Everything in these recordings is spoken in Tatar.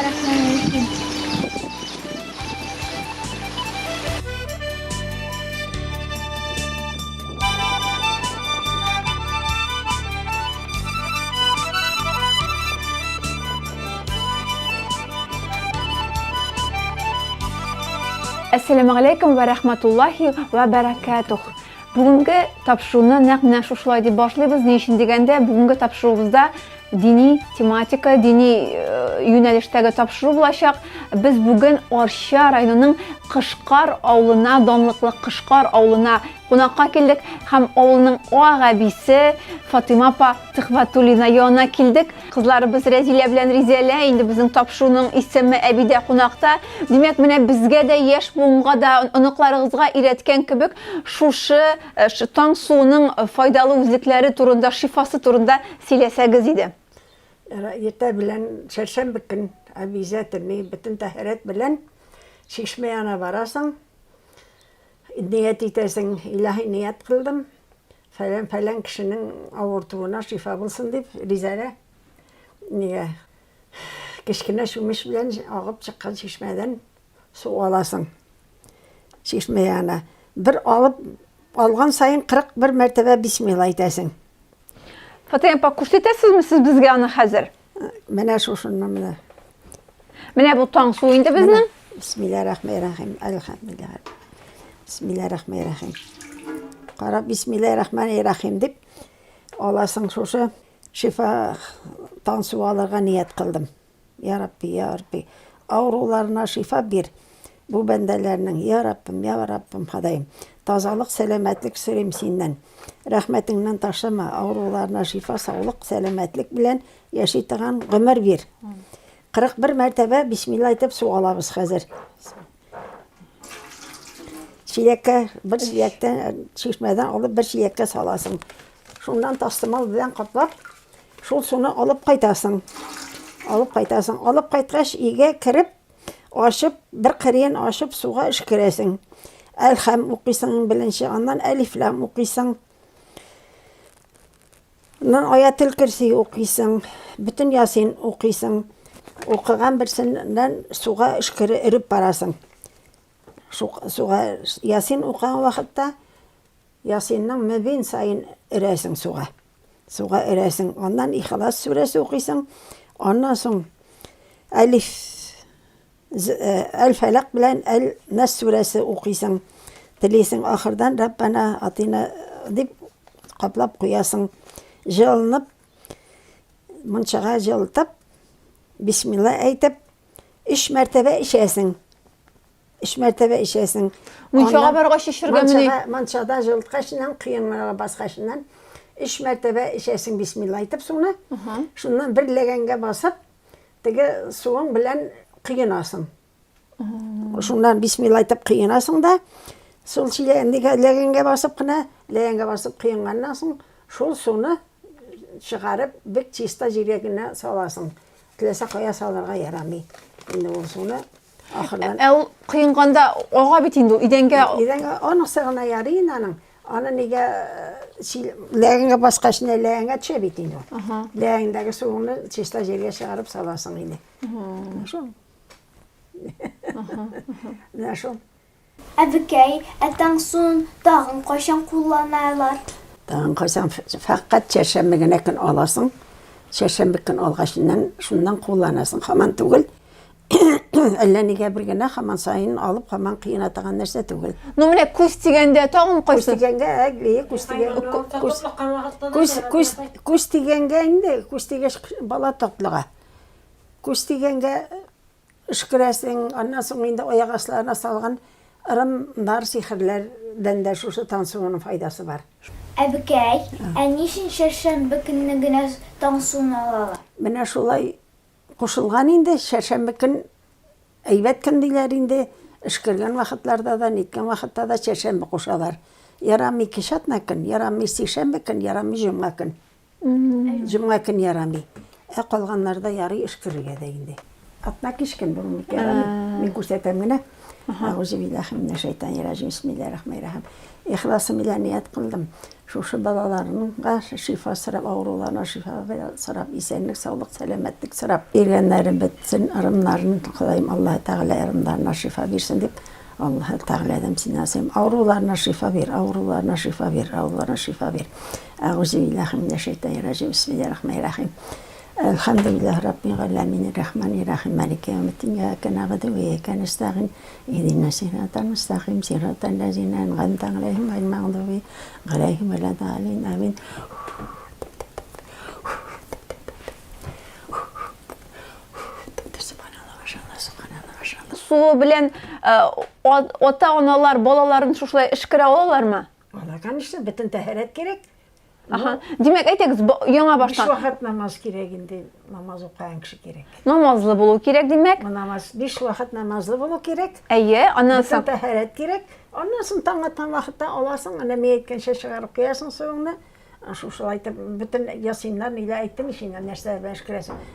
Bismillahirrahmanirrahim. Assalamu alaikum ve rahmetullahi ve berekatuh. Bugünkü tapşırığını naq менә шушылай дип башлыйбыз. Ни өчен дигәндә, бүгенге тапшыруыбызда dini тематика, dini юнәлештәге тапшыру булачак. Без бүген Арча районының Кышкар авылына, данлыклы Кышкар авылына кунакка килдек һәм авылның агабисе Фатыйма апа Төхвәтуллина янына килдек. Кызларыбыз Рәзилә белән Ризалә инде безнең тапшыруның исеме Әбидә кунакта. Димәк, менә безгә дә яшь буынга да оныкларыгызга өйрәткән кебек шушы таң суының файдалы үзлекләре турында, шифасы турында сөйләсәгез иде. Ерте белән шәршәмбе көн обязательный бөтен тәһарәт белән Чишмә янына барасың. Ният итәсең, илаһи ният кылдым. Фәлән кешенең авыртуына шифа булсын дип, Ризалә. Нигә? Кечкенә шүмеш белән агып чыккан чишмәдән су аласың. Чишмә янына. Бер алган сайын 41 мәртәбә бисмилла әйтәсең. Фатыйма апа, күрсәтәсезме сез безгә аны хәзер? Менә шушыннан менә. Менә бу таң су инде безнең. Бисмиллахир-рахманир-рахим. Әлхәмдүлилләх. Бисмиллахир-рахманир-рахим. Карап бисмиллахир-рахманир-рахим дип аласың шушы шифа таң су алырга ният кылдым. Я Рабби, авыруларына шифа бир. Бу бәндәләрнең, я Раббим, Ходаем. Тазалык, сәламәтлек сөрим синнән. Рәхмәтеңнән ташлама, авыруларына шифа, саулык, сәламәтлек белән яши торган гомер бир. 41 мәртәбә бисмилла әйтеп су алабыз хәзер. Чиләккә, бер чиләктән, чишмәдән алып бер чиләккә саласың. Шуннан тастымал белән каплап, шул суны алып кайтасың. Алып кайткач, өйгә кирип, ашып, бер кырыен ашып, суга эшкерәсең. Әлхәм укыйсың беленче, аннан әлифләм укыйсың. Аннан аятел кирси укыйсың, бүтән ясин укыйсың. Укыган берсеннән суга эшкереп барасың. Суга ясин укыган вакытта ясинның мәбин сайын ирәсең суга. Суга ирәсең. Аннан Ихлас сүрәсе укыйсың. Аннан соң Әл-Фәләк белән Әл-Нас сүрәсе укыйсың. Телисең ахырдан Раббана атина дип каплап куясың. Җылынып, мунчага җылтып, бисмилла әйтеп, 3 мәртәбә ишәсең. 3 мәртәбә ишәсең. Мунчага барга шишергә менә. Мунчада җылткачнан кыенга баскачнан 3 мәртәбә ишәсең бисмилла әйтеп суны. Шуннан бер ләгәнгә басып, теге суың белән кыйнасың. Шуннан бисмилла әйтеп кыйнасың да, шул ләгәнгә басып кына, ләгәнгә басып кыйнганнан соң, шул суны чыгарып, бик чиста җиргә саласың. Теләсә кая салырга ярамый. Инде ул суны ахырдан. Ул кыйнганда ага бит инде идәнгә. Идәнгә аның сыгына ярый аның. Аны нигә ләгәнгә баскачны ләгәнгә төшә бит инде. Ләгәңдәге суны чиста җиргә чыгарып саласың инде. Шул. Шул. Әбекәй, таң суын тагын кайчан кулланалар? Тагын кайчан фақат чәршәмбе генә көн аласың. Чәршәмбе көн алгачыннан шуннан кулланасың. Һаман түгел. Әллә нигә бер генә һаман сайын алып, һаман кыйна таган нәрсә түгел. Ну менә күз тигәндә тагын кайсы? Күз тигәнгә инде, күз тигәч бала татлыга. Күз тигәнгә эшкерәсең, аннан соң инде аяк асларына салган ырымдар, сихерләрдән дә шушы таң суының файдасы бар. Әбекәй, нишен шәршәмбе көнне генә таң суын алалар? Менә шулай кушылган инде, шәршәмбе көн әйбәт көн диләр инде, эшкергән вакытларда да, ниткән вакытта да шәршәмбе кушалар. Ярамый кешәтмә көн, ярамый сишәмбе көн, ярамый җомга көн. Җомга көн ярамый. Калганнарда ярый эшкергә дә инде. Атна кишкен булмый ярамый. Мин күрсәтәм генә. Аузу биллаһи минәш шәйтанир раҗим. Бисмиллаһир рахманир рахим. Ихласым белән ният кылдым. Şuşu balalarının şifa sırap, avrularına şifa sırap, isenlik, sağlık, selametlik sırap. Ergenlerin bitsin, arımların kılayım Allah-u Teala arımlarına şifa versin deyip Allah-u Teala'dan sinasayım. Avrularına şifa ver, avrularına şifa ver, avrularına şifa ver. Euzubillahimineşşeytanirracim. Bismillahirrahmanirrahim. Elhamdülillah Rabbil alemin, Rahmanirrahim, Maliki yevmiddin, İyyâke na'budu ve İyyâke nestaîn. İhdina sıratal mustakîm, sıratal lezîne en'amte aleyhim gayril mağdûbi aleyhim veleddâlin. Amin. Su bilen ota-onalar balaların şuşulay ışkıra olarlarmı? Olagan işte bütün taharet gerek. Aha. Demek aytagız yaňa Bir baştan vakit namaz kereginde namaz okuyan kişi gerek. namazlı bolu kerek demek. Bu namaz, bir vakit namazlı bolu gerek. Eýe, ondan Bütün soň taharet gerek. Ondan sonra taňatan vakitte olarsın, ana meyetken şey çıkarıp koyarsın soğunda. Şu aytıp bütün yasinlar ile aytdım işinden nerseler ben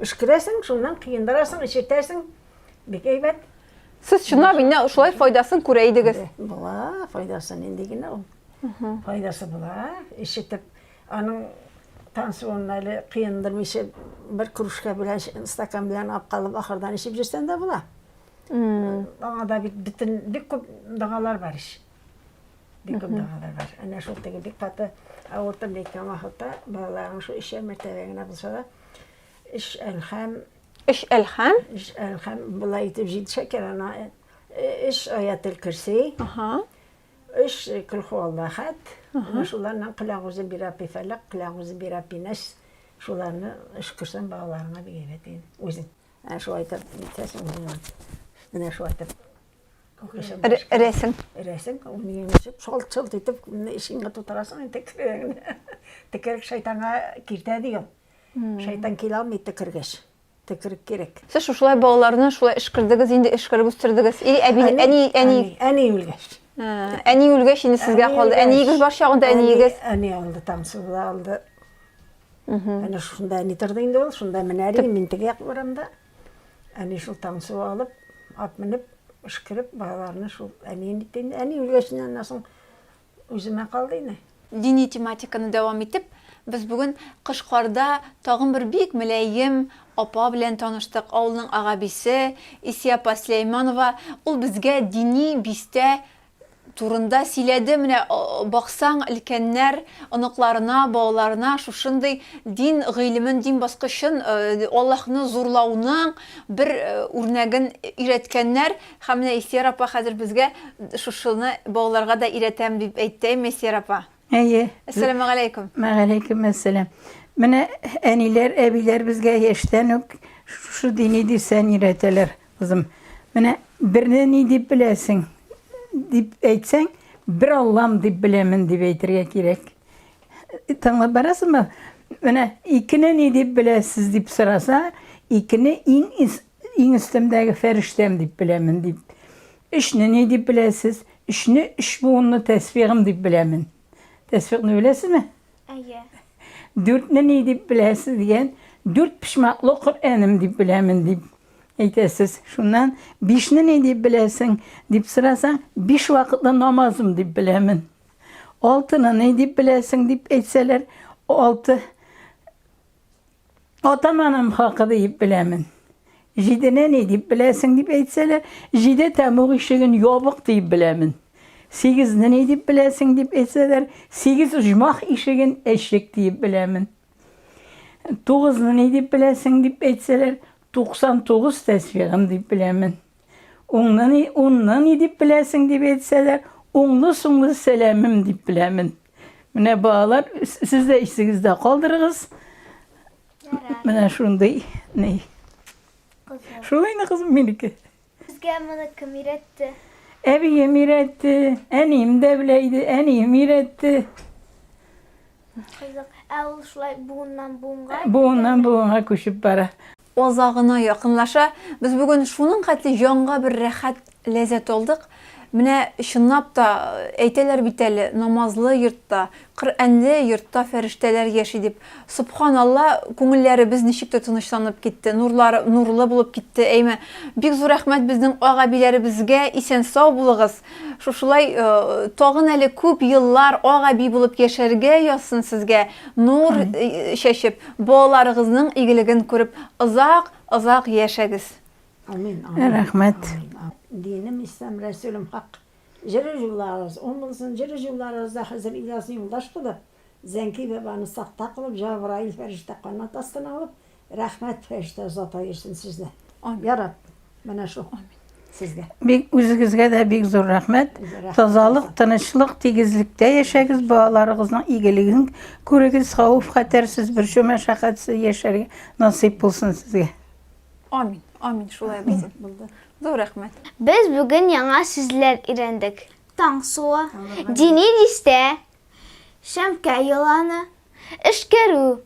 ışkırarsın, şundan kıyındırarsın, işirtersin. Bir heybet. siz şuna binne şulay faydasını köreýdigiz. Bula, faydasını indigine o. Faydası bula. İşitip, onun tansiyonları kıyındırmışı bir kuruşka bile, stakan bile alıp kalıp ahırdan işip jirsen de bula. Bana da bütün bir küp dağalar var iş. Bir küp dağalar var. Ana şuldaki bir patı avurtum deyken vakitte bağların şu işe mertebeğine bulsa da iş elham, İş elham. iş elham bula itip jid şeker ana iş ayatel kürsi, Aha. iş kulhuvallahat. Şularla kılağızı bir Rabbi felak, kılağızı bir Rabbi nes. Şularını ışkırsan bağlarına bir evet. Uzun. Şu ayıtıp bitersin uzun. Yine şu ayıtıp Resim. resim, onu yemişip, çalt edip işini tutarasın, tekerek şeytana girdi diyor. Şeytan kilamı tekergeç, tekerek gerek. Siz şuşulay balalarını şulay ışkırdygyz, indi ışkırıp üstürdügiz. Ili Eni ülgeç. Eni ülge şimdi sizge kaldı. Enigiz baş ýagynda enigiz. Eni aldı, tam suda aldı. Hani şunda eni tırdı indi ol, şunda meneri, mintege varamda. Eni şu tam su alıp, ap minip, ışkırıp bağlarını şu eni ülgesinden nasıl üzüme kaldı yine. Dini tematikany dowam etip, biz bugün Qışqarda tagyn bir bik mülayim apa bilen tanıştyk. Awlyň agabisi Isiya Pasleymanova. Ol bizge dini biste turunda siledi. Mine baksaň ilkenler onyklaryna, balalarına şuşunday din gylymyn, din baskyşyn Allahny zorlawnyň bir örnegin iretkenler. Hamne Isiya apa hazır bizge şuşuny balalarga da iretem dip aýtdy. Isiya apa. Eýe. Assalamu alaykum. Maaleykum esselam. Mene eniler, ebiler bizge yaştan yok. Şu dini dirsen ireteler kızım. Mene birine ni dip bilesin. Dip etsen bir Allah'ım dip bilemin dip eytirge gerek. Tanla barası mı? Mene ikine ni dip bilesiz dip sırasa, ikine in istemdeki feriştem dip bilemin dip. İşini ni dip bilesiz, işini iş buğunu tesbihim dip bilemin. Tesbihini bilesiz mi? Eýe. Dörtne ne dip bilesiz diyen, dört pişmaklı Kur'an'ım dip bilemin dip eytesiz. Şundan beşine ne dip bilesin dip sırasan, beş vakitli namazım dip bilemin. Altına ne dip bilesin dip etseler, altı atamanım hakkı deyip bilemin. Jidine ne dip bilesin dip etseler, jide temuğ işigin yobuk deyip bilemin. 8 ne dip bilesin dip etseler, 8 ucmaq işigin eşek deyip bilemin. 9 ne dip bilesin dip etseler, 99 tesbihim dip bilemin. 10 ne dip bilesin dip etseler, 10'lu sunlu selamım dip bilemin. Mine bağlar, siz de işinizde kaldırırız. Mine şunday ne? Şulay ne kızım meniki? Bizge mana kim iretti? Ebiyim iretti, eniyim de bileydi, eniyim iretti. Kızık, ol şulay buğundan Buğundan buğuna koşup bara. Ozağına yakınlaşa. Biz bugün şunun katli yonga bir rahat lezzet olduk. Менә чынлап та әйтәләр бит әле, намазлы йортта, Коръәнле йортта фәрештәләр яши дип. Субханалла, күңелләребез ничек тә тынычланып китте, нурлы булып китте. Әйме, бик зур рәхмәт безнең агабиләребезгә, исән сау булыгыз. Шушылай тагын әле күп еллар агаби булып яшәргә язсын сезгә, нур чәчеп, балаларыгызның игелеген күреп, озак яшәгез. Amin. Рәхмәт. Dinim İslam, Resulüm hak. Jırı yollarız. Olmasın jırı yollarızda Hazır İlyas'ın yoldaş kılıp, Zenki babanı sakta kılıp, Cebrail ferişte kanat astına alıp, rahmet ferişte zata yersin sizle. Amin. Ya Rab, bana şu. Sizge. Бик үзегезгә дә бик зур рәхмәт. Тазалык, тынычлык, тигезлектә яшәгез, балаларыгызның игелеген күрегез, хәвеф хәтәрсез бер шул мәшәкатьсез яшәргә насыйп булсын сезгә. Амин, амин, шулай булсын. Зур рәхмәт. Biz bugün яңа сүзләр өйрәндек. Таңсуы, дини дистә, шәмкә йыланы, эшкәрү,